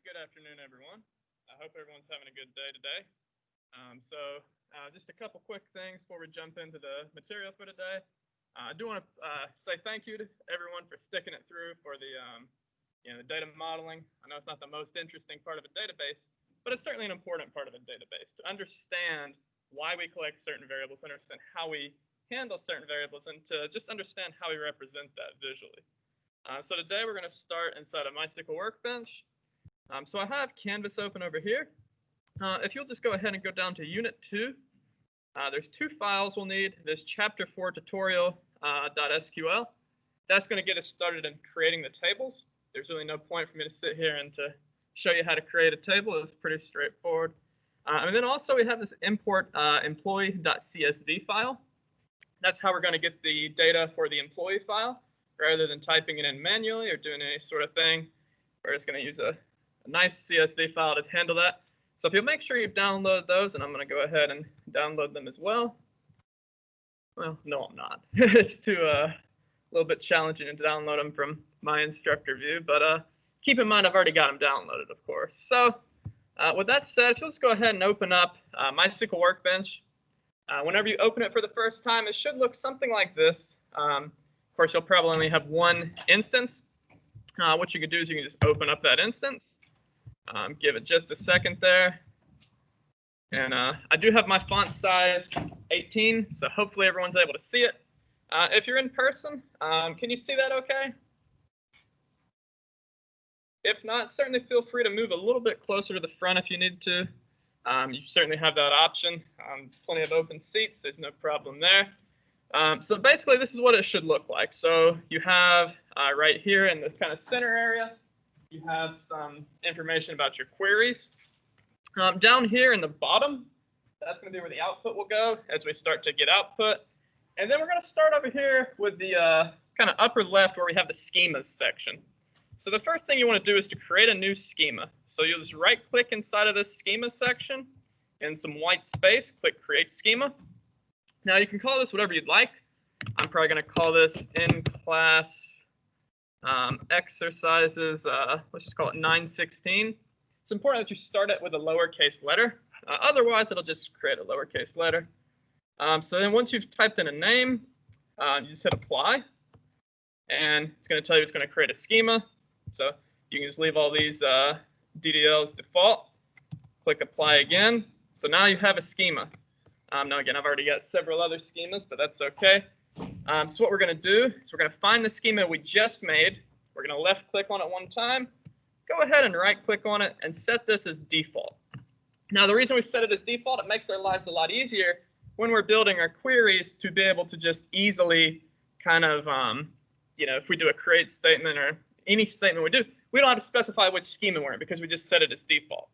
Good afternoon, everyone. I hope everyone's having a good day today. Just a couple quick things before we jump into the material for today. I do want to say thank you to everyone for sticking it through for the data modeling. I know it's not the most interesting part of a database, but it's certainly an important part of a database to understand why we collect certain variables, understand how we handle certain variables, and to just understand how we represent that visually. So today we're going to start inside of mySQL workbench. So I have Canvas open over here. If you'll just go ahead and go down to Unit 2, there's two files we'll need. There's Chapter 4 tutorial.sql. That's going to get us started in creating the tables. There's really no point for me to sit here and to show you how to create a table. It's pretty straightforward. And then also we have this import employee.csv file. That's how we're going to get the data for the employee file, rather than typing it in manually or doing any sort of thing. We're just going to use a nice CSV file to handle that. So if you'll make sure you download those, and I'm going to go ahead and download them as well. Well, no, I'm not. It's a little bit challenging to download them from my instructor view, but keep in mind I've already got them downloaded, of course. So with that said, if you'll just go ahead and open up mySQL Workbench. Whenever you open it for the first time, it should look something like this. Of course, you'll probably only have one instance. What you can do is you can just open up that instance. Give it just a second there. And I do have my font size 18, so hopefully everyone's able to see it. If you're in person, can you see that okay? If not, certainly feel free to move a little bit closer to the front if you need to. You certainly have that option. Plenty of open seats, there's no problem there. So basically, this is what it should look like. So you have right here in the kind of center area, you have some information about your queries. Down here in the bottom, that's going to be where the output will go as we start to get output. And then we're going to start over here with the kind of upper left where we have the schemas section. So the first thing you want to do is to create a new schema. So you'll just right-click inside of this schema section in some white space, click Create Schema. Now you can call this whatever you'd like. I'm probably going to call this in-class exercises, let's just call it 916. It's important that you start it with a lowercase letter. Otherwise, it'll just create a lowercase letter. So then once you've typed in a name, you just hit Apply. And it's going to tell you it's going to create a schema. So you can just leave all these DDLs default. Click Apply again. So now you have a schema. Now again, I've already got several other schemas, but that's okay. So what we're going to do is we're going to find the schema we just made. We're going to left-click on it one time. Go ahead and right-click on it and set this as default. Now, the reason we set it as default, it makes our lives a lot easier when we're building our queries to be able to just easily kind of, if we do a create statement or any statement we do, we don't have to specify which schema we're in because we just set it as default.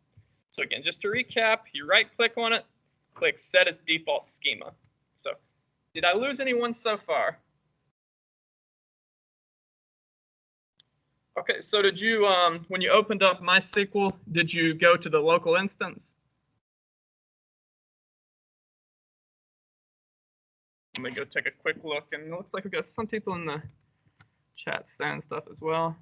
So again, just to recap, you right-click on it, click Set as Default Schema. So did I lose anyone so far? Okay, so did you, when you opened up mySQL, did you go to the local instance? Let me go take a quick look, and it looks like we've got some people in the chat saying stuff as well.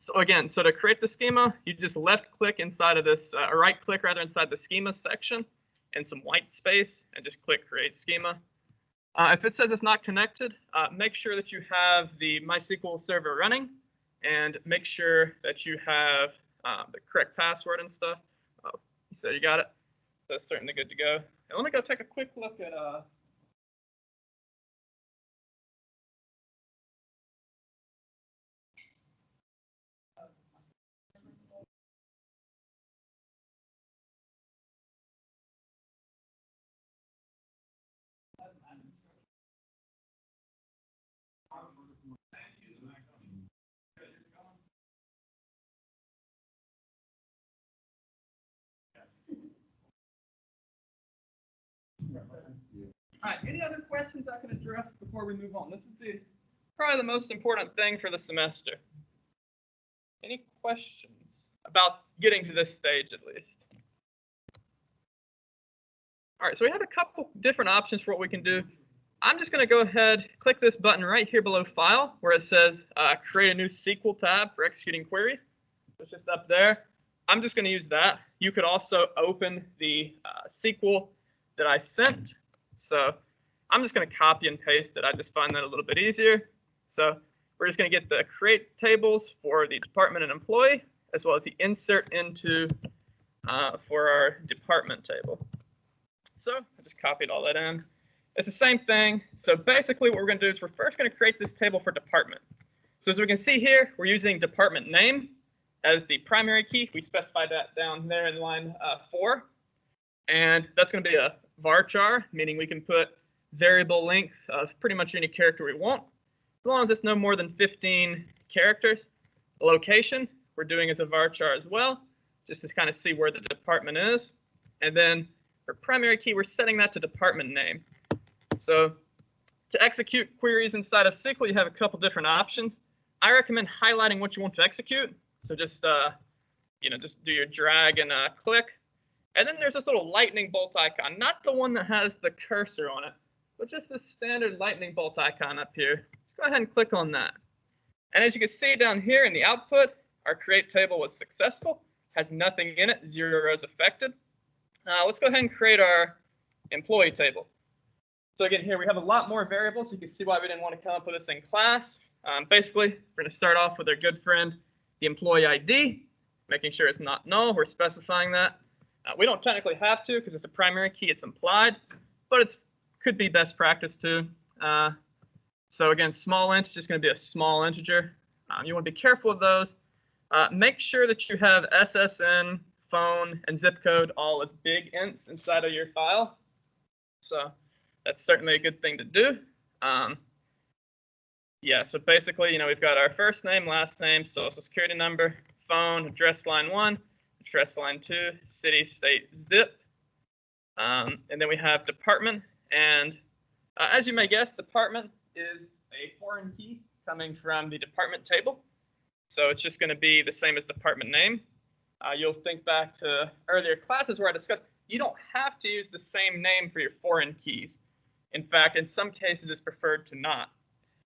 So again, so to create the schema, you just left-click inside of this, or right-click rather inside the schema section in some white space, and just click Create Schema. If it says it's not connected, make sure that you have the MySQL server running, and make sure that you have the correct password and stuff. Oh, so you got it. That's certainly good to go. And let me go take a quick look at All right, any other questions I can address before we move on? This is probably the most important thing for the semester. Any questions about getting to this stage at least? All right, so we have a couple different options for what we can do. I'm just going to go ahead, click this button right here below File, where it says Create a new SQL tab for executing queries. It's just up there. I'm just going to use that. You could also open the SQL that I sent. So I'm just going to copy and paste it. I just find that a little bit easier. So we're just going to get the create tables for the department and employee, as well as the insert into for our department table. So I just copied all that in. It's the same thing. So basically what we're going to do is we're first going to create this table for department. So as we can see here, we're using department name as the primary key. We specified that down there in line 4. And that's going to be a varchar, meaning we can put variable length of pretty much any character we want, as long as it's no more than 15 characters. The location we're doing as a varchar as well, just to kind of see where the department is. And then for primary key, we're setting that to department name. So to execute queries inside of SQL, you have a couple different options. I recommend highlighting what you want to execute. So just just do your drag and click. And then there's this little lightning bolt icon, not the one that has the cursor on it, but just the standard lightning bolt icon up here. Just go ahead and click on that. And as you can see down here in the output, our create table was successful, has nothing in it, 0 rows affected. Let's go ahead and create our employee table. So again, here we have a lot more variables. You can see why we didn't want to come up with this in class. Basically, we're going to start off with our good friend, the employee ID, making sure it's not null. We're specifying that. We don't technically have to because it's a primary key. It's implied, but it could be best practice too. So again, small int is just going to be a small integer. You want to be careful of those. Make sure that you have SSN, phone, and zip code all as big ints inside of your file. So that's certainly a good thing to do. Yeah, so basically, we've got our first name, last name, social security number, phone, address line 1, address line 2, city, state, zip. And then we have department. And as you may guess, department is a foreign key coming from the department table. So it's just going to be the same as department name. You'll think back to earlier classes where I discussed you don't have to use the same name for your foreign keys. In fact, in some cases, it's preferred to not.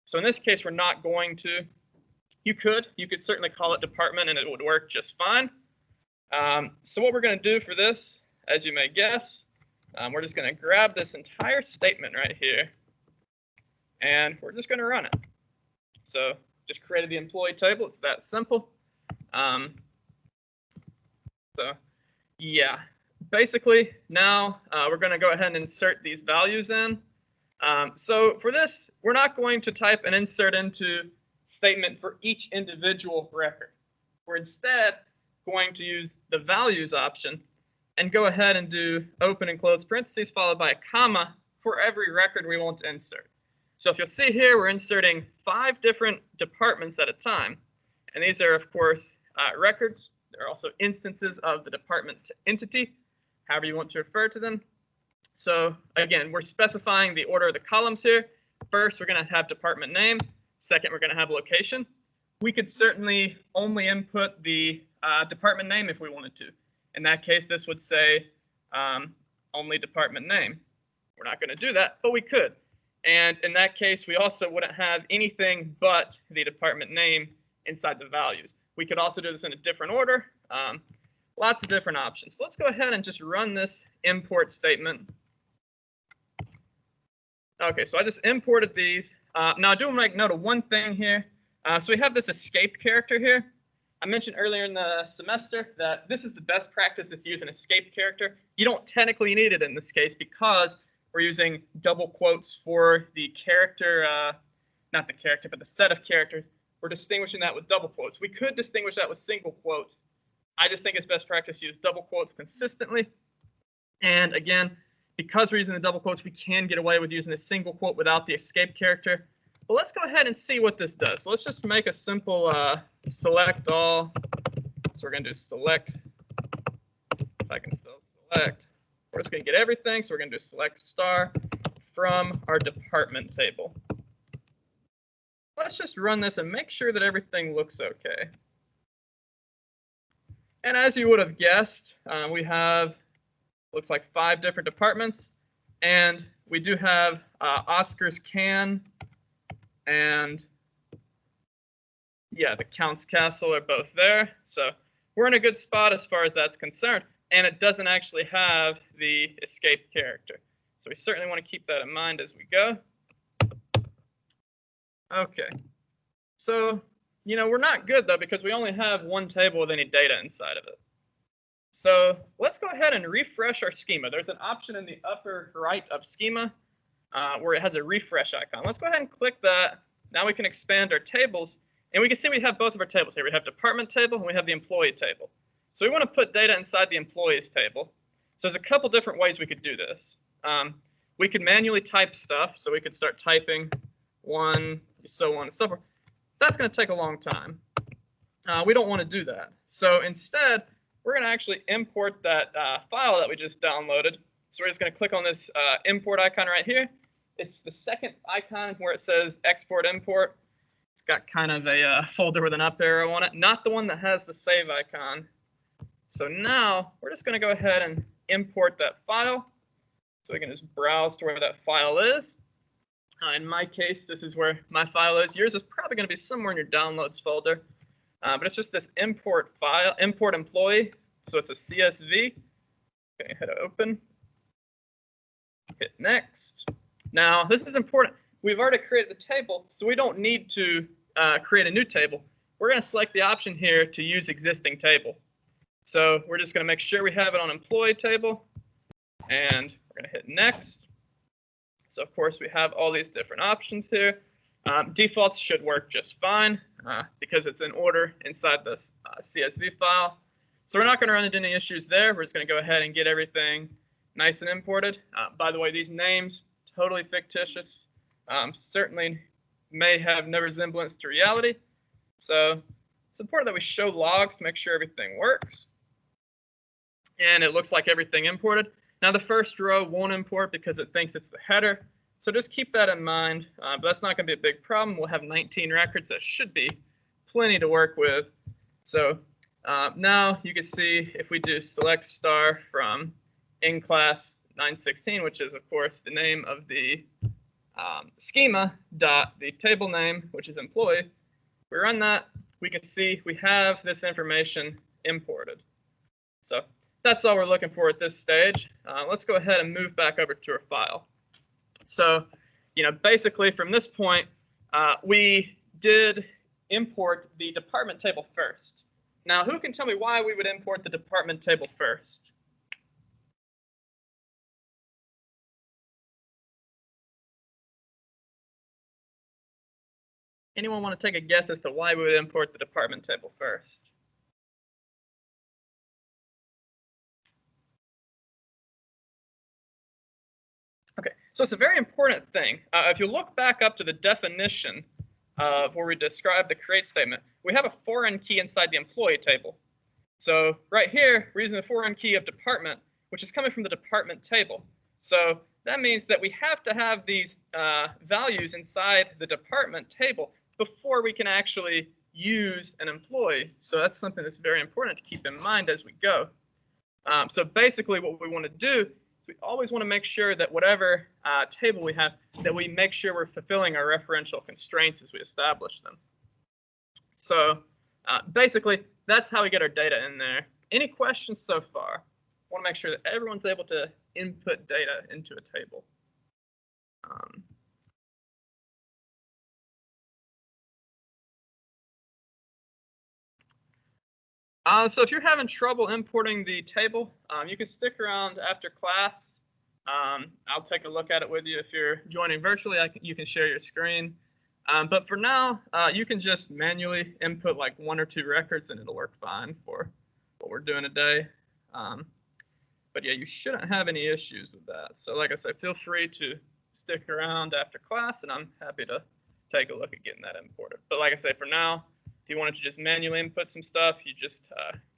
So in this case, we're not going to. You could certainly call it department and it would work just fine. So what we're going to do for this, as you may guess, we're just going to grab this entire statement right here, and we're just going to run it. So just created the employee table. It's that simple. So yeah, basically now we're going to go ahead and insert these values in. So for this, we're not going to type an insert into statement for each individual record. We're instead going to use the values option and go ahead and do open and close parentheses followed by a comma for every record we want to insert. So if you'll see here, we're inserting 5 different departments at a time. And these are, of course, records. There are also instances of the department entity, however you want to refer to them. So again, we're specifying the order of the columns here. First, we're going to have department name. Second, we're going to have location. We could certainly only input the department name if we wanted to. In that case, this would say only department name. We're not going to do that, but we could. And in that case, we also wouldn't have anything but the department name inside the values. We could also do this in a different order. Lots of different options. So let's go ahead and just run this import statement. Okay, so I just imported these. Now I do want to make note of one thing here. So we have this escape character here. I mentioned earlier in the semester that this is the best practice is to use an escape character. You don't technically need it in this case because we're using double quotes for the character, not the character, but the set of characters. We're distinguishing that with double quotes. We could distinguish that with single quotes. I just think it's best practice to use double quotes consistently. And again, because we're using the double quotes, we can get away with using a single quote without the escape character. But let's go ahead and see what this does. So let's just make a simple select all. So we're going to do select, if I can still select. We're just going to get everything. So we're going to do select star from our department table. Let's just run this and make sure that everything looks okay. And as you would have guessed, we have, looks like 5 different departments. And we do have Oscars can and yeah, the counts castle are both there. So we're in a good spot as far as that's concerned. And it doesn't actually have the escape character. So we certainly want to keep that in mind as we go. Okay. So, we're not good, though, because we only have one table with any data inside of it. So let's go ahead and refresh our schema. There's an option in the upper right of schema where it has a refresh icon. Let's go ahead and click that. Now we can expand our tables. And we can see we have both of our tables here. We have department table and we have the employee table. So we want to put data inside the employees table. So there's a couple different ways we could do this. We could manually type stuff. So we could start typing 1, so on and so forth. That's going to take a long time. We don't want to do that. So instead, we're going to actually import that file that we just downloaded. So we're just going to click on this import icon right here. It's the second icon where it says export import. It's got kind of a folder with an up arrow on it, not the one that has the save icon. So now we're just going to go ahead and import that file. So we can just browse to where that file is. In my case, this is where my file is. Yours is probably going to be somewhere in your downloads folder. But it's just this import file, import employee. So it's a CSV. Okay, hit open. Hit next. Now, this is important. We've already created the table, so we don't need to create a new table. We're going to select the option here to use existing table. So we're just going to make sure we have it on employee table, and we're going to hit next. So, of course, we have all these different options here. Defaults should work just fine because it's in order inside this CSV file. So we're not going to run into any issues there. We're just going to go ahead and get everything nice and imported. By the way, these names, totally fictitious. Certainly may have no resemblance to reality. So it's important that we show logs to make sure everything works. And it looks like everything imported. Now the first row won't import because it thinks it's the header. So just keep that in mind. But that's not going to be a big problem. We'll have 19 records. That should be plenty to work with. So now you can see if we do select star from in class 916, which is, of course, the name of the schema dot the table name, which is employee. We run that. We can see we have this information imported. So that's all we're looking for at this stage. Let's go ahead and move back over to our file. So, basically from this point, we did import the department table first. Now, who can tell me why we would import the department table first? Anyone want to take a guess as to why we would import the department table first? Okay, so it's a very important thing. If you look back up to the definition of where we describe the create statement, we have a foreign key inside the employee table. So right here, we're using the foreign key of department, which is coming from the department table. So that means that we have to have these values inside the department table before we can actually use an employee. So that's something that's very important to keep in mind as we go. So basically what we want to do is we always want to make sure that whatever table we have, that we make sure we're fulfilling our referential constraints as we establish them. So basically, that's how we get our data in there. Any questions so far? I want to make sure that everyone's able to input data into a table. So if you're having trouble importing the table, you can stick around after class. I'll take a look at it with you. If you're joining virtually, you can share your screen. But for now, you can just manually input like 1 or 2 records and it'll work fine for what we're doing today. But yeah, you shouldn't have any issues with that. So like I said, feel free to stick around after class and I'm happy to take a look at getting that imported. But like I said, for now, if you wanted to just manually input some stuff, you just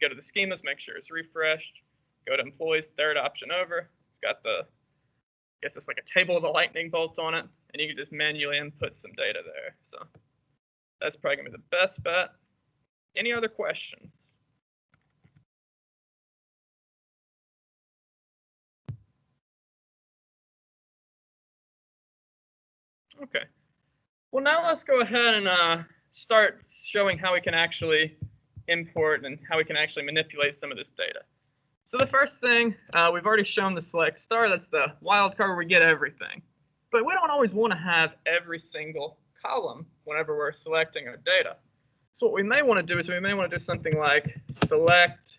go to the schemas, make sure it's refreshed, go to employees, third option over. It's got the, I guess it's like a table with a lightning bolt on it, and you can just manually input some data there. So that's probably gonna be the best bet. Any other questions? Okay. Well, now let's go ahead and start showing how we can actually import and how we can actually manipulate some of this data. So the first thing, we've already shown the select star. That's the wildcard where we get everything. But we don't always want to have every single column whenever we're selecting our data. So what we may want to do is we may want to do something like select,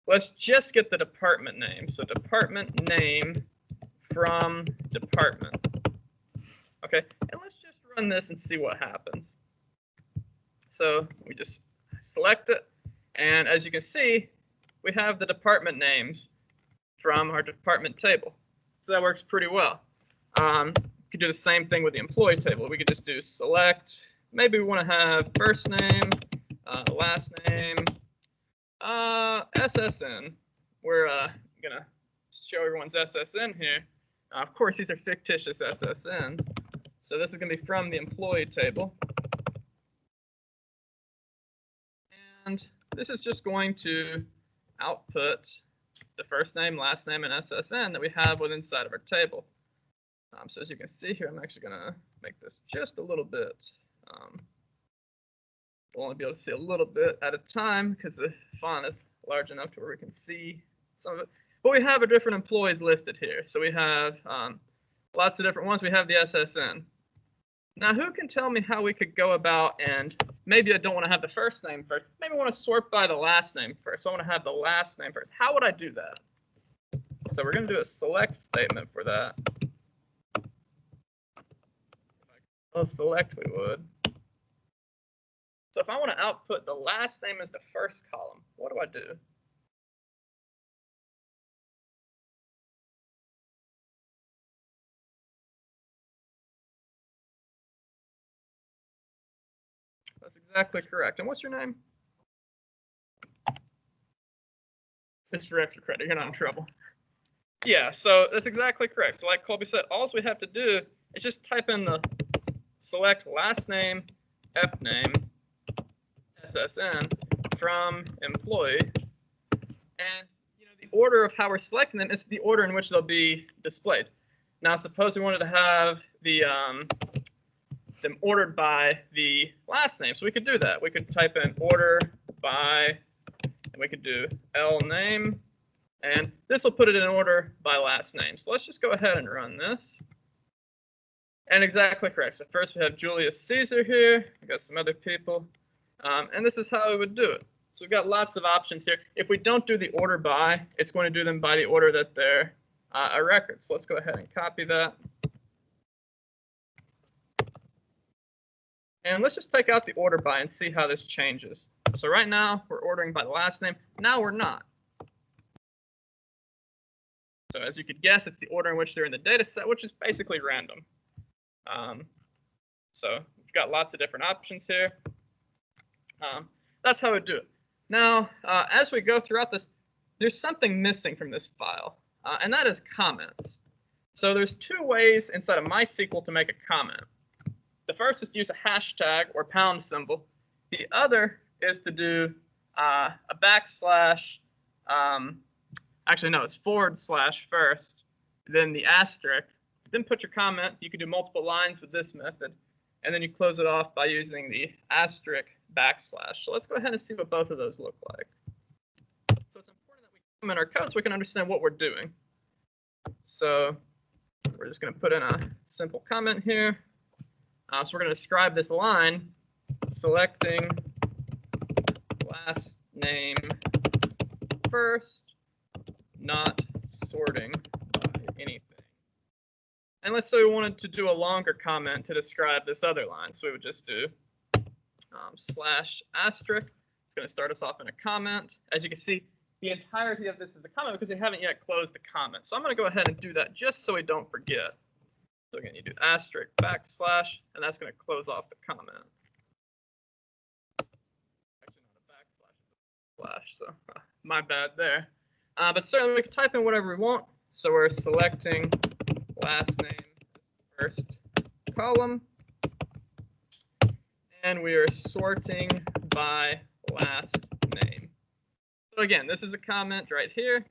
let's just get the department name. So department name from department. Okay, and let's just run this and see what happens. So we just select it, and as you can see, we have the department names from our department table. So that works pretty well. We could do the same thing with the employee table. We could just do select. Maybe we want to have first name, last name, SSN. We're going to show everyone's SSN here. Of course, these are fictitious SSNs. So this is going to be from the employee table. And this is just going to output the first name, last name, and SSN that we have within inside of our table. So as you can see here, I'm actually going to make this just a little bit. We'll only be able to see a little bit at a time because the font is large enough to where we can see some of it. But we have our different employees listed here. So we have lots of different ones. We have the SSN. Now, who can tell me how we could go about, and maybe I don't want to have the first name first. Maybe I want to sort by the last name first. So I want to have the last name first. How would I do that? So we're going to do a select statement for that. Well, select we would. So if I want to output the last name as the first column, what do I do? That's exactly correct. And what's your name? It's for extra credit. You're not in trouble. Yeah, so that's exactly correct. So like Colby said, all we have to do is just type in the select last name, F name, SSN from employee. And the order of how we're selecting them is the order in which they'll be displayed. Now, suppose we wanted to have them ordered by the last name. So we could do that. We could type in order by, and we could do L name, and this will put it in order by last name. So let's just go ahead and run this. And exactly correct. So first we have Julius Caesar here. We got some other people, and this is how we would do it. So we've got lots of options here. If we don't do the order by, it's going to do them by the order that they're a record. So let's go ahead and copy that. And let's just take out the order by and see how this changes. So right now, we're ordering by the last name. Now we're not. So as you could guess, it's the order in which they're in the data set, which is basically random. So we've got lots of different options here. That's how we do it. Now, as we go throughout this, there's something missing from this file, and that is comments. So there's two ways inside of mySQL to make a comment. The first is to use a hashtag or pound symbol. The other is to do a backslash, actually no, it's / first, then the asterisk, then put your comment. You could do multiple lines with this method, and then you close it off by using the asterisk backslash. So let's go ahead and see what both of those look like. So it's important that we comment our code so we can understand what we're doing. So we're just going to put in a simple comment here. So we're going to describe this line, selecting last name first, not sorting by anything. And let's say we wanted to do a longer comment to describe this other line. So we would just do / asterisk. It's going to start us off in a comment. As you can see, the entirety of this is a comment because we haven't yet closed the comment. So I'm going to go ahead and do that just so we don't forget. So again, you do asterisk backslash, and that's going to close off the comment. Actually, not a backslash, it's a slash, so my bad there. But certainly we can type in whatever we want. So we're selecting last name first column, and we are sorting by last name. So again, this is a comment right here,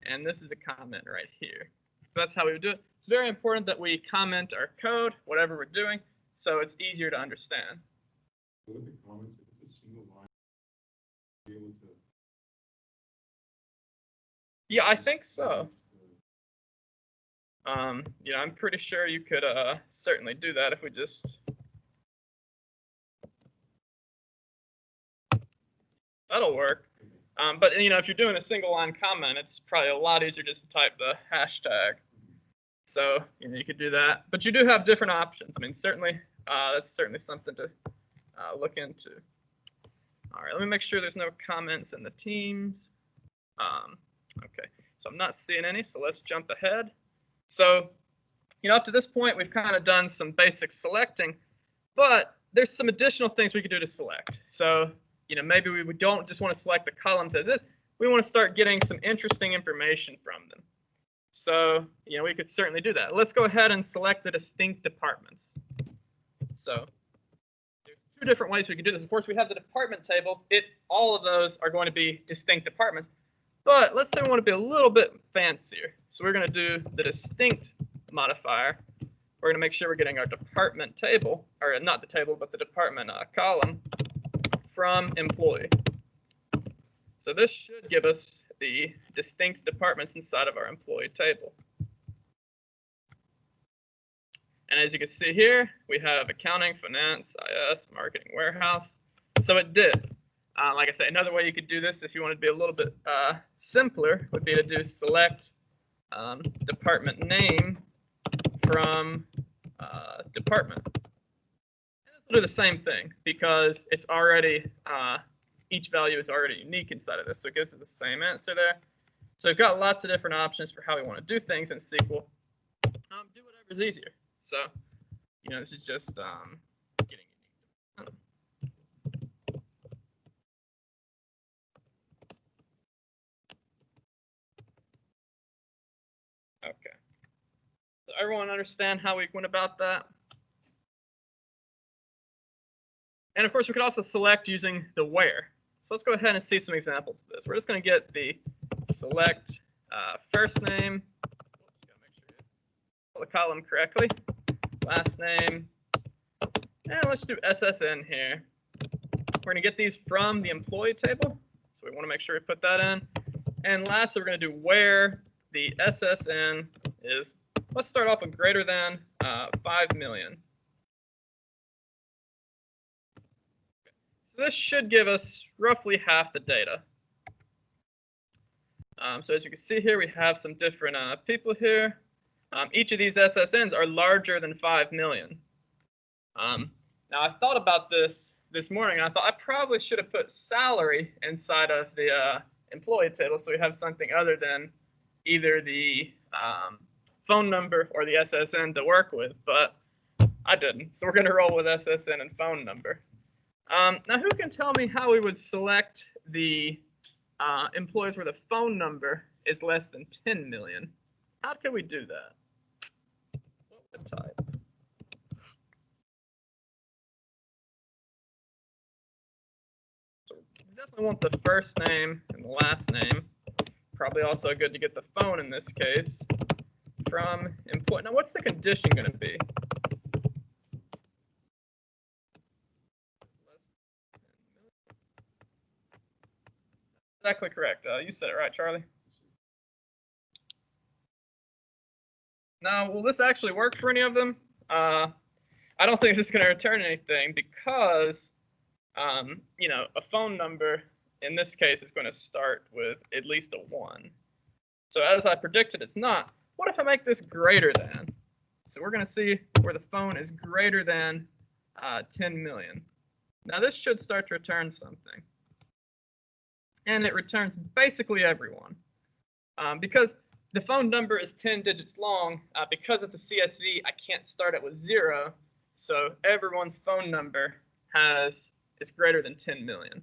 and this is a comment right here. So that's how we would do it. It's very important that we comment our code, whatever we're doing, so it's easier to understand. Look at the comments, if it's a single line, be able to. Yeah, I think so. You know, I'm pretty sure you could certainly do that if we just. That'll work. But you know, if you're doing a single line comment, it's probably a lot easier just to type the hashtag. So you know, you could do that. But you do have different options. I mean, certainly that's certainly something to look into. All right, let me make sure there's no comments in the teams. Okay, so I'm not seeing any, so let's jump ahead. So, you know, up to this point, we've kind of done some basic selecting, but there's some additional things we could do to select. So, you know, maybe we don't just want to select the columns as is. We want to start getting some interesting information from them. So, you know, we could certainly do that. Let's go ahead and select the distinct departments. So there's two different ways we can do this. Of course, we have the department table. All of those are going to be distinct departments. But let's say we want to be a little bit fancier. So we're going to do the distinct modifier. We're going to make sure we're getting our department table, or not the table, but the department column from employee. So this should give us the distinct departments inside of our employee table. And as you can see here, we have accounting, finance, IS, marketing, warehouse. So it did. Like I said, another way you could do this if you want to be a little bit simpler would be to do select department name from department. And this will do the same thing because it's already, each value is already unique inside of this. So it gives us the same answer there. So we've got lots of different options for how we want to do things in SQL. Do whatever's easier. So, you know, this is just getting unique. Okay. So everyone understand how we went about that? And of course, we could also select using the where. So let's go ahead and see some examples of this. We're just going to get the select first name. Oops, gotta make sure you fill the column correctly. Last name. And let's do SSN here. We're going to get these from the employee table. So we want to make sure we put that in. And lastly, we're going to do where the SSN is. Let's start off with greater than 5 million. So this should give us roughly half the data. So as you can see here, we have some different people here. Each of these SSNs are larger than 5 million. Now I thought about this morning, and I thought I probably should have put salary inside of the employee table so we have something other than either the phone number or the SSN to work with, but I didn't. So we're going to roll with SSN and phone number. Now who can tell me how we would select the employees where the phone number is less than 10 million? How can we do that? What would type? So we definitely want the first name and the last name. Probably also good to get the phone in this case from employee. Now what's the condition going to be? Exactly correct. You said it right, Charlie. Now, will this actually work for any of them? I don't think this is going to return anything because, you know, a phone number in this case is going to start with at least a 1. So as I predicted, it's not. What if I make this greater than? So we're going to see where the phone is greater than 10 million. Now this should start to return something. And it returns basically everyone. Because the phone number is 10 digits long, because it's a CSV, I can't start it with 0. So everyone's phone number is greater than 10 million.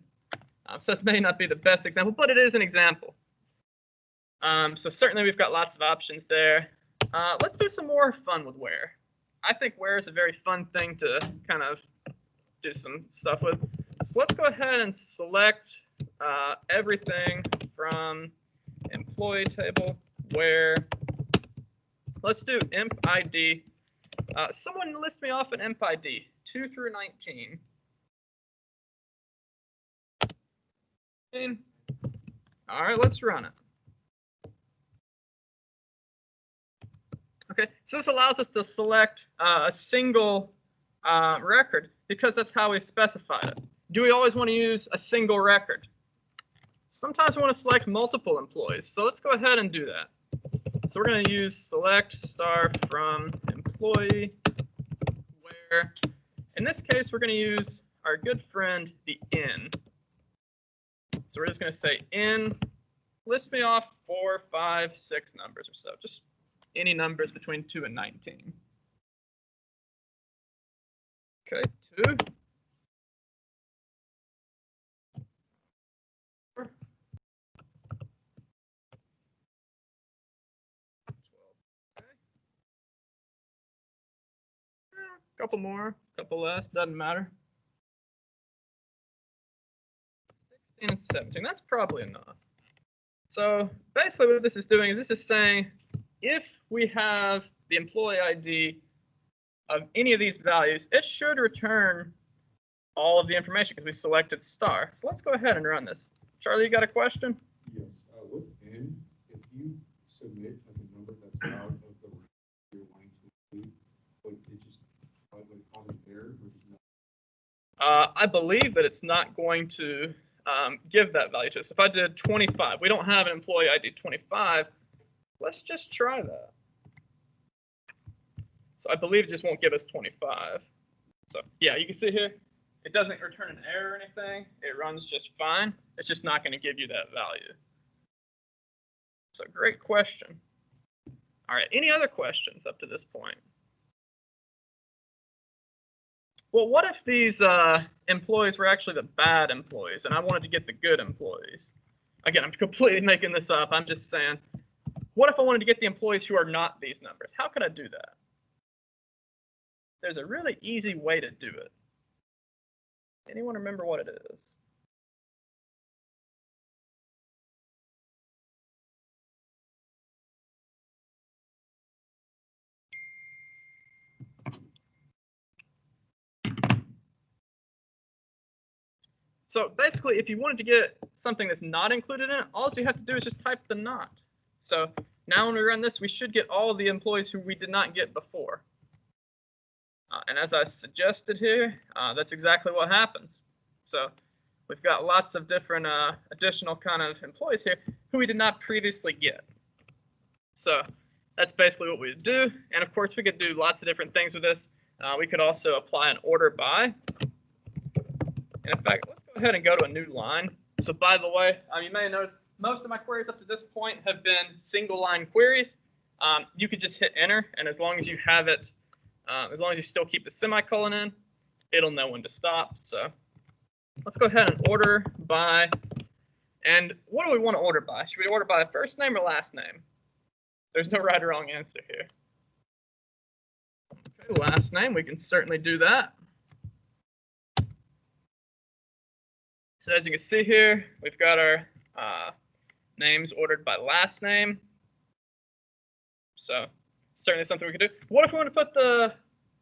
So this may not be the best example, but it is an example. So certainly we've got lots of options there. Let's do some more fun with where. I think where is a very fun thing to kind of do some stuff with. So let's go ahead and select everything from employee table where. Let's do imp ID. Someone list me off an imp ID 2 through 19. All right, let's run it. Okay, so this allows us to select a single record because that's how we specified it. Do we always want to use a single record? Sometimes we want to select multiple employees, so let's go ahead and do that. So we're going to use select star from employee where, in this case, we're going to use our good friend, the in. So we're just going to say in, list me off 4, 5, 6 numbers or so, just any numbers between 2 and 19. Okay, 2. 4. 12. Okay. Couple more, couple less, doesn't matter. 16 and 17, that's probably enough. So basically what this is doing is this is saying if we have the employee ID of any of these values, it should return all of the information because we selected star. So let's go ahead and run this. Charlie, you got a question? Yes. Within, if you submit like a number that's out of the range you're wanting to include, would it just cause an error or just not? I believe that it's not going to give that value to us. If I did 25, we don't have an employee ID 25. Let's just try that. So I believe it just won't give us 25. So yeah, you can see here, it doesn't return an error or anything. It runs just fine. It's just not going to give you that value. So great question. All right, any other questions up to this point? Well, what if these employees were actually the bad employees and I wanted to get the good employees? Again, I'm completely making this up. I'm just saying, what if I wanted to get the employees who are not these numbers? How could I do that? There's a really easy way to do it. Anyone remember what it is? So basically, if you wanted to get something that's not included in it, all you have to do is just type the not. So now when we run this, we should get all of the employees who we did not get before. And as I suggested here, that's exactly what happens. So we've got lots of different additional kind of employees here who we did not previously get. So that's basically what we would do. And of course, we could do lots of different things with this. We could also apply an order by. And in fact, let's go ahead and go to a new line. So by the way, you may notice most of my queries up to this point have been single line queries. You could just hit enter, and as long as you have it, as long as you still keep the semicolon in, it'll know when to stop. So let's go ahead and order by. And what do we want to order by? Should we order by first name or last name? There's no right or wrong answer here. Okay, last name, we can certainly do that. So as you can see here, we've got our names ordered by last name. So certainly something we can do. What if we want to put the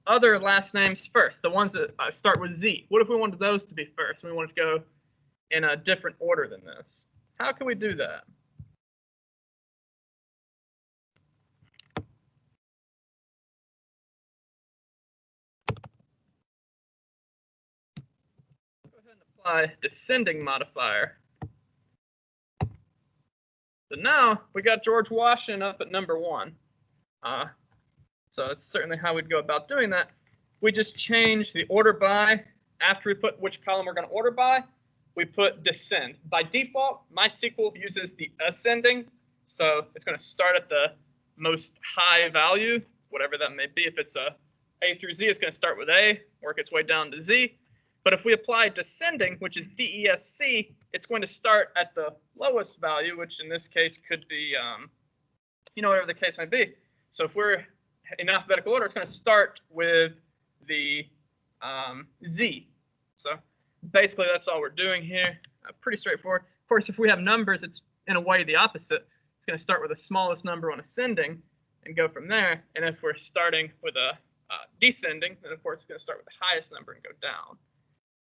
other last names first, the ones that start with Z? What if we wanted those to be first? We wanted to go in a different order than this. How can we do that? Go ahead and apply descending modifier. So now we got George Washington up at number 1. So it's certainly how we'd go about doing that. We just change the order by. After we put which column we're going to order by, we put descend. By default, mySQL uses the ascending. So it's going to start at the most high value, whatever that may be. If it's a through Z, it's going to start with A, work its way down to Z. But if we apply descending, which is DESC, it's going to start at the lowest value, which in this case could be, whatever the case may be. So if we're in alphabetical order, it's going to start with the Z. So basically, that's all we're doing here. Pretty straightforward. Of course, if we have numbers, it's in a way the opposite. It's going to start with the smallest number on ascending and go from there. And if we're starting with a descending, then of course it's going to start with the highest number and go down.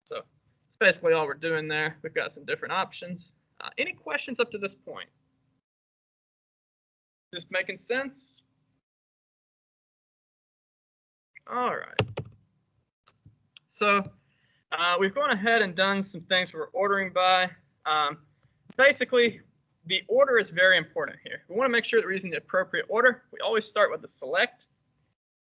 So it's basically all we're doing there. We've got some different options. Any questions up to this point? Just making sense? All right. So we've gone ahead and done some things we're ordering by. Basically, the order is very important here. We want to make sure that we're using the appropriate order. We always start with the select.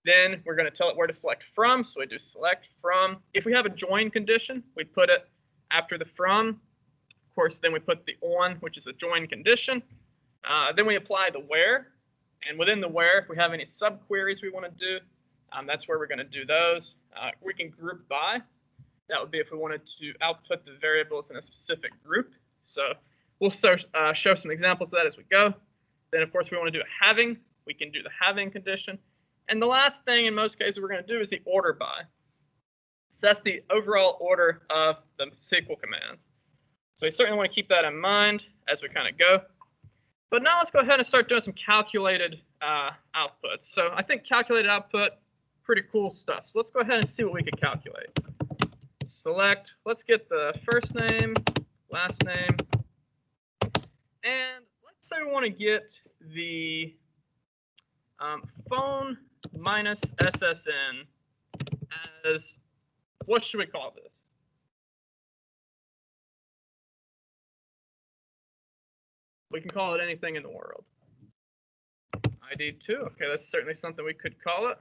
Then we're going to tell it where to select from. So we do select from. If we have a join condition, we put it after the from. Of course, then we put the on, which is a join condition. Then we apply the where. And within the where, if we have any subqueries we want to do, that's where we're going to do those. We can group by. That would be if we wanted to output the variables in a specific group. So we'll show some examples of that as we go. Then, of course, we want to do a having. We can do the having condition. And the last thing in most cases we're going to do is the order by. So that's the overall order of the SQL commands. So we certainly want to keep that in mind as we kind of go. But now let's go ahead and start doing some calculated outputs. So I think calculated output, pretty cool stuff. So let's go ahead and see what we can calculate. Select, let's get the first name, last name, and let's say we want to get the phone minus SSN as, what should we call this? We can call it anything in the world. ID2, okay, that's certainly something we could call it.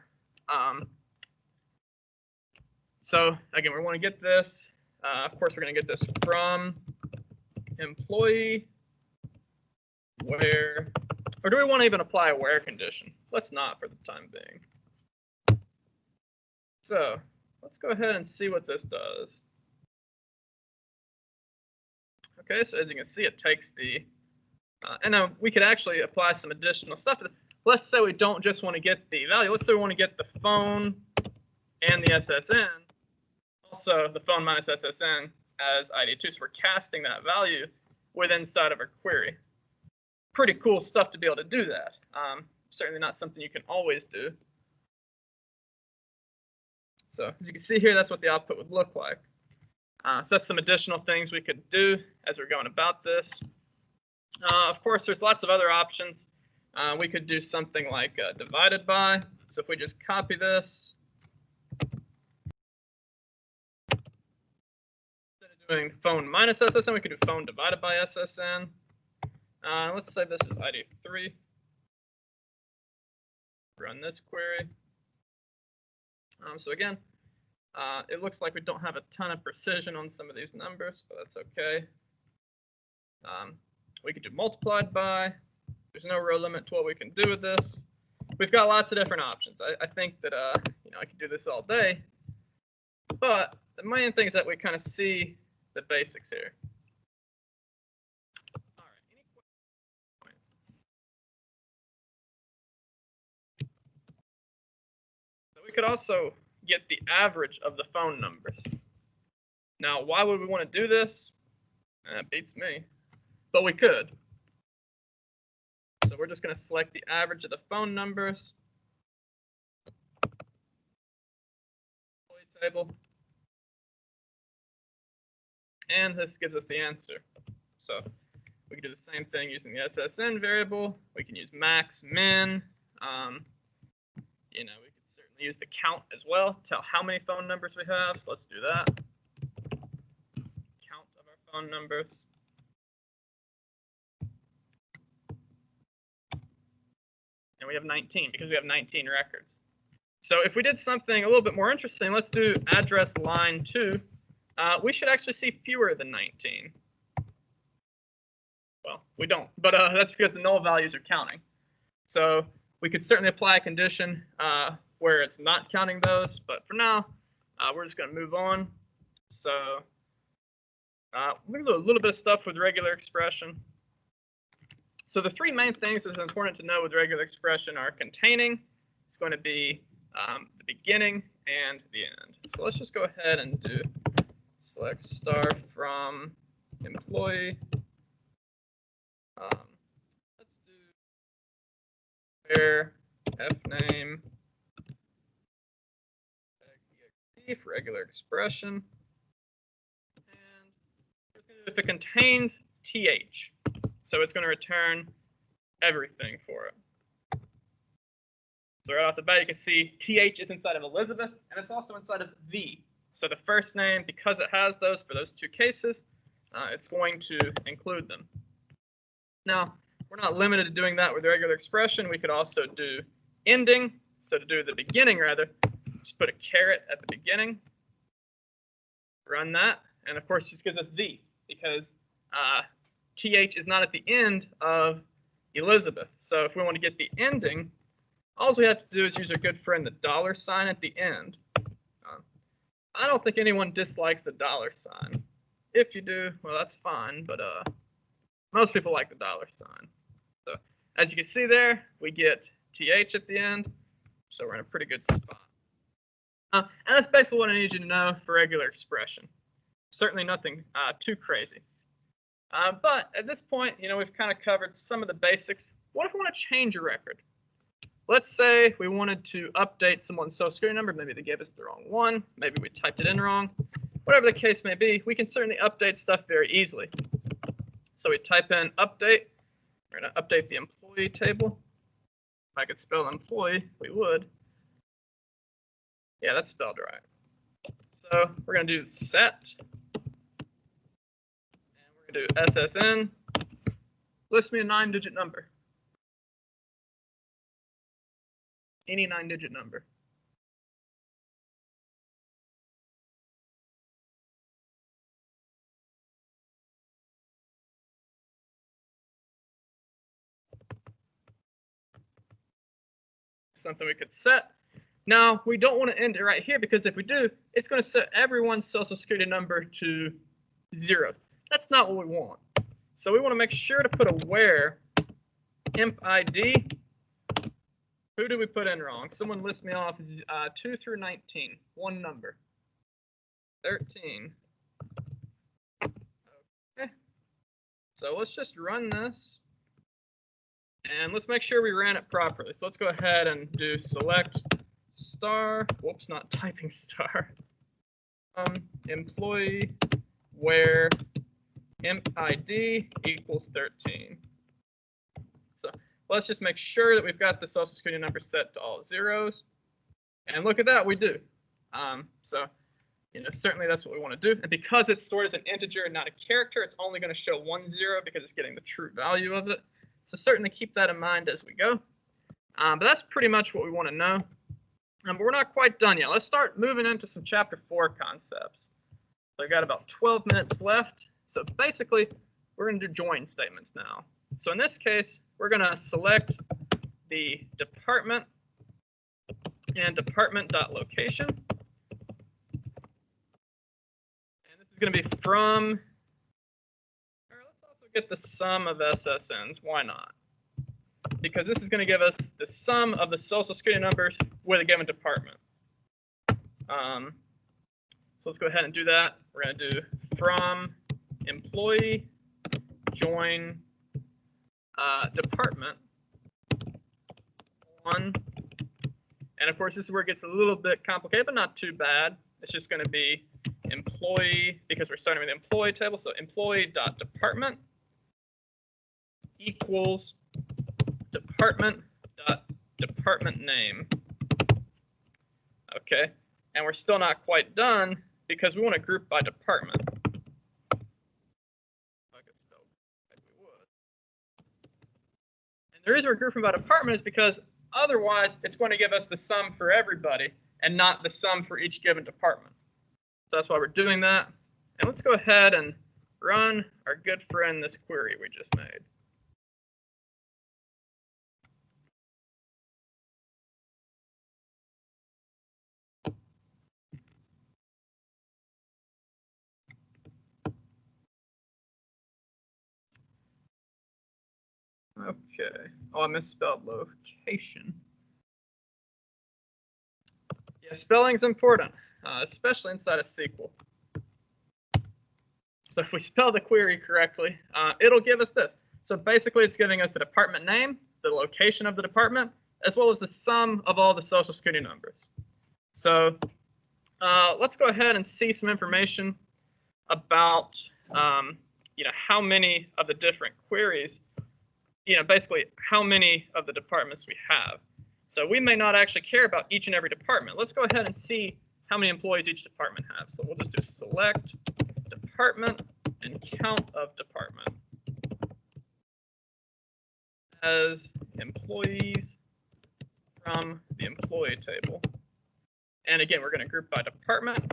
So again, we want to get this. Of course, we're going to get this from employee where, or do we want to even apply a where condition? Let's not for the time being. So let's go ahead and see what this does. Okay, so as you can see, it takes the, and now we could actually apply some additional stuff. Let's say we don't just want to get the value. Let's say we want to get the phone and the SSN. Also, the phone minus SSN as ID2. So we're casting that value within inside of our query. Pretty cool stuff to be able to do that. Certainly not something you can always do. So as you can see here, that's what the output would look like. So that's some additional things we could do as we're going about this. Of course, there's lots of other options. We could do something like divided by. So if we just copy this, instead of doing phone minus SSN, we could do phone divided by SSN. Let's say this is ID3. Run this query. So again, it looks like we don't have a ton of precision on some of these numbers, but that's okay. We could do multiplied by. There's no real limit to what we can do with this. We've got lots of different options. I think that I could do this all day, but the main thing is that we kind of see the basics here. All right. Any questions? So we could also get the average of the phone numbers. Now, why would we want to do this? That beats me, but we could. So we're just going to select the average of the phone numbers. Table. And this gives us the answer. So we can do the same thing using the SSN variable. We can use max, min. We could certainly use the count as well, tell how many phone numbers we have. So let's do that. Count of our phone numbers. And we have 19 because we have 19 records. So if we did something a little bit more interesting, let's do address line 2. We should actually see fewer than 19. Well, we don't, but that's because the null values are counting. So we could certainly apply a condition where it's not counting those, but for now, we're just going to move on. So we're going to do a little bit of stuff with regular expression. So the three main things that's important to know with regular expression are containing. It's going to be the beginning and the end. So let's just go ahead and do select star from employee. Let's do where fname for regular expression. And if it contains th. So it's going to return everything for it. So right off the bat, you can see th is inside of Elizabeth, and it's also inside of the. So the first name, because it has those for those two cases, it's going to include them. Now, we're not limited to doing that with the regular expression. We could also do ending. So to do the beginning, rather, just put a caret at the beginning, run that, and of course, just gives us the, because th is not at the end of Elizabeth. So if we want to get the ending, all we have to do is use our good friend the $sign at the end. I don't think anyone dislikes the $sign. If you do, well, that's fine, but most people like the $sign. So as you can see there, we get th at the end, so we're in a pretty good spot. And that's basically what I need you to know for regular expression. Certainly nothing too crazy. But at this point, we've kind of covered some of the basics. What if we want to change a record? Let's say we wanted to update someone's social security number. Maybe they gave us the wrong one. Maybe we typed it in wrong. Whatever the case may be, we can certainly update stuff very easily. So we type in update. We're going to update the employee table. If I could spell employee, we would. Yeah, that's spelled right. So we're going to do set. And we're going to do SSN. List me a 9-digit number. Any 9-digit number. Something we could set. Now, we don't want to end it right here, because if we do, it's going to set everyone's social security number to 0. That's not what we want. So we want to make sure to put a where imp ID. Who did we put in wrong? Someone list me off 2 through 19. One number. 13. Okay. So let's just run this. And let's make sure we ran it properly. So let's go ahead and do select star. Whoops, not typing star. Employee where imp ID equals 13. So let's just make sure that we've got the social security number set to all zeros. And look at that, we do. So certainly that's what we want to do. And because it's stored as an integer and not a character, it's only going to show 1 0 because it's getting the true value of it. So certainly keep that in mind as we go. But that's pretty much what we want to know. But we're not quite done yet. Let's start moving into some chapter 4 concepts. So I've got about 12 minutes left. So basically, we're going to do join statements now. So in this case, we're going to select the department and department.location. And this is going to be from, let's also get the sum of SSNs. Why not? Because this is going to give us the sum of the social security numbers with a given department. So let's go ahead and do that. We're going to do from employee join department one. And of course, this is where it gets a little bit complicated, but not too bad. It's just going to be employee, because we're starting with the employee table. So employee.department equals department.department name. Okay, and we're still not quite done because we want to group by department. And the reason we're grouping by department is because otherwise it's going to give us the sum for everybody and not the sum for each given department. So that's why we're doing that. And let's go ahead and run our good friend this query we just made. Okay. Oh, I misspelled location. Yeah, spelling's important, especially inside of SQL. So if we spell the query correctly, it'll give us this. So basically, it's giving us the department name, the location of the department, as well as the sum of all the social security numbers. So let's go ahead and see some information about how many of the different queries, basically how many of the departments we have. So we may not actually care about each and every department. Let's go ahead and see how many employees each department has. So we'll just do select department and count of department as employees from the employee table. And again, we're going to group by department.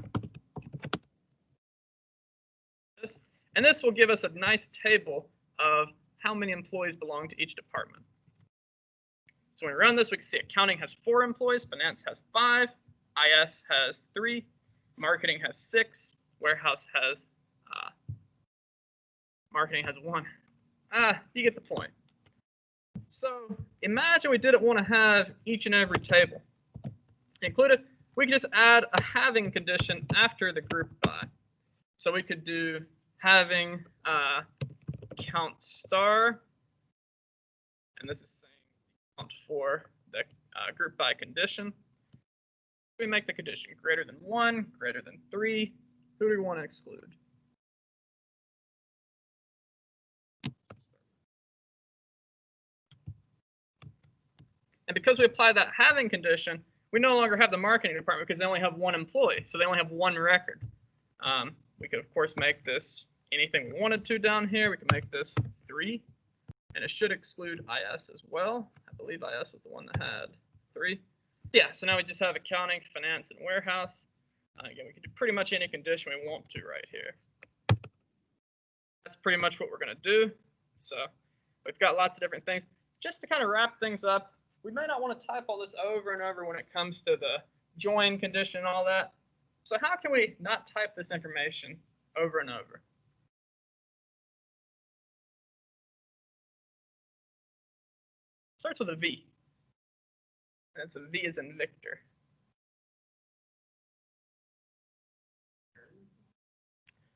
And this will give us a nice table of how many employees belong to each department. So when we run this, we can see accounting has 4 employees, finance has 5, IS has 3, marketing has 6, warehouse has marketing has 1. You get the point. So imagine we didn't want to have each and every table included. We could just add a having condition after the group by. So we could do having count star, and this is saying count for the group by condition. We make the condition greater than 1, greater than 3. Who do we want to exclude? And because we apply that having condition, we no longer have the marketing department because they only have 1 employee, so they only have 1 record. We could, of course, make this anything we wanted to down here. We can make this 3, and it should exclude IS as well. I believe IS was the one that had 3. Yeah, so now we just have accounting, finance, and warehouse. Again, we can do pretty much any condition we want to right here. That's pretty much what we're going to do. So we've got lots of different things. Just to kind of wrap things up, we may not want to type all this over and over when it comes to the join condition and all that. So how can we not type this information over and over? Starts with a V. That's a V as in Victor.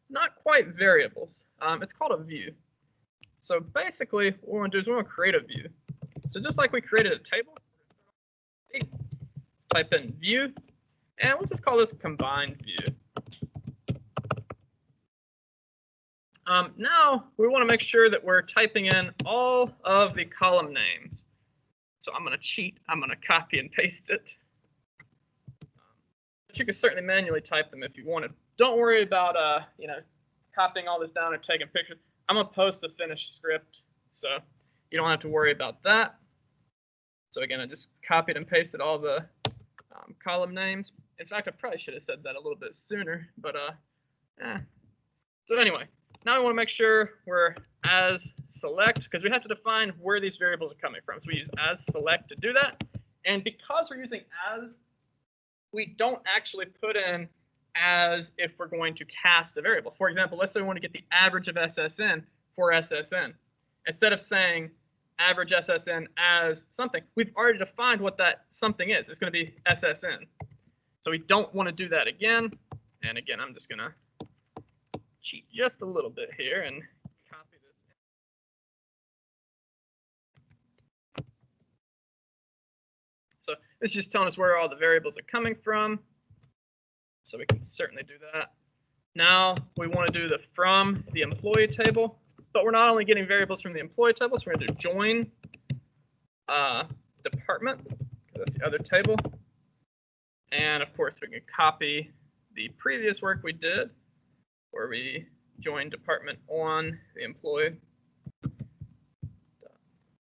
Not quite variables. It's called a view. So basically, what we want to do is we want to create a view. So just like we created a table, type in view, and we'll just call this combined view. Now we want to make sure that we're typing in all of the column names. So I'm going to cheat. I'm going to copy and paste it. But you can certainly manually type them if you wanted. Don't worry about copying all this down or taking pictures. I'm going to post the finished script, so you don't have to worry about that. So again, I just copied and pasted all the column names. In fact, I probably should have said that a little bit sooner, but So anyway, now we want to make sure we're as select, because we have to define where these variables are coming from. So we use as select to do that. And because we're using as, we don't actually put in as if we're going to cast a variable. For example, let's say we want to get the average of SSN for SSN. Instead of saying average SSN as something, we've already defined what that something is. It's going to be SSN. So we don't want to do that again. And again, I'm just going to cheat just a little bit here and copy this. So this is just telling us where all the variables are coming from. So we can certainly do that. Now we want to do the from the employee table, but we're not only getting variables from the employee table, so we're going to do join department, because that's the other table. And of course, we can copy the previous work we did, where we join department on the employee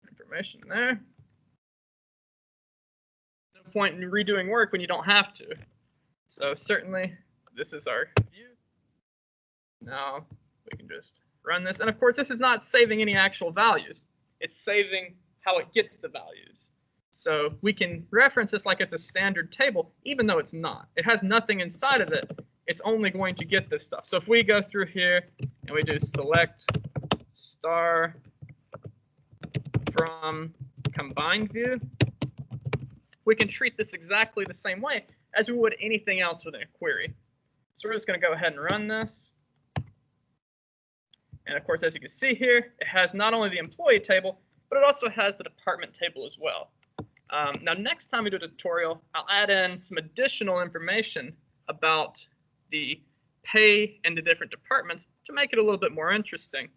information there. No point in redoing work when you don't have to. So certainly, this is our view. Now we can just run this. And of course, this is not saving any actual values. It's saving how it gets the values. So we can reference this like it's a standard table, even though it's not. It has nothing inside of it. It's only going to get this stuff. So if we go through here and we do select star from combined view, we can treat this exactly the same way as we would anything else within a query. So we're just going to go ahead and run this. And of course, as you can see here, it has not only the employee table, but it also has the department table as well. Now, next time we do a tutorial, I'll add in some additional information about the pay into different departments to make it a little bit more interesting.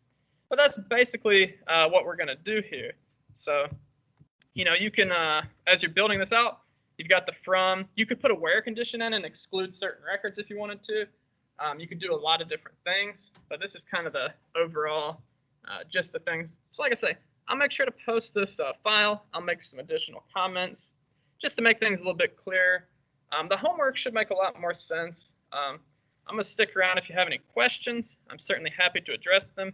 But that's basically what we're going to do here. So, you know, you can, as you're building this out, you've got the from. You could put a where condition in and exclude certain records if you wanted to. You could do a lot of different things, but this is kind of the overall just the things. So like I say, I'll make sure to post this file. I'll make some additional comments just to make things a little bit clearer. The homework should make a lot more sense. I'm going to stick around if you have any questions. I'm certainly happy to address them.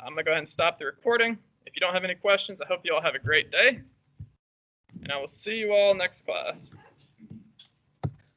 I'm going to go ahead and stop the recording. If you don't have any questions, I hope you all have a great day. And I will see you all next class.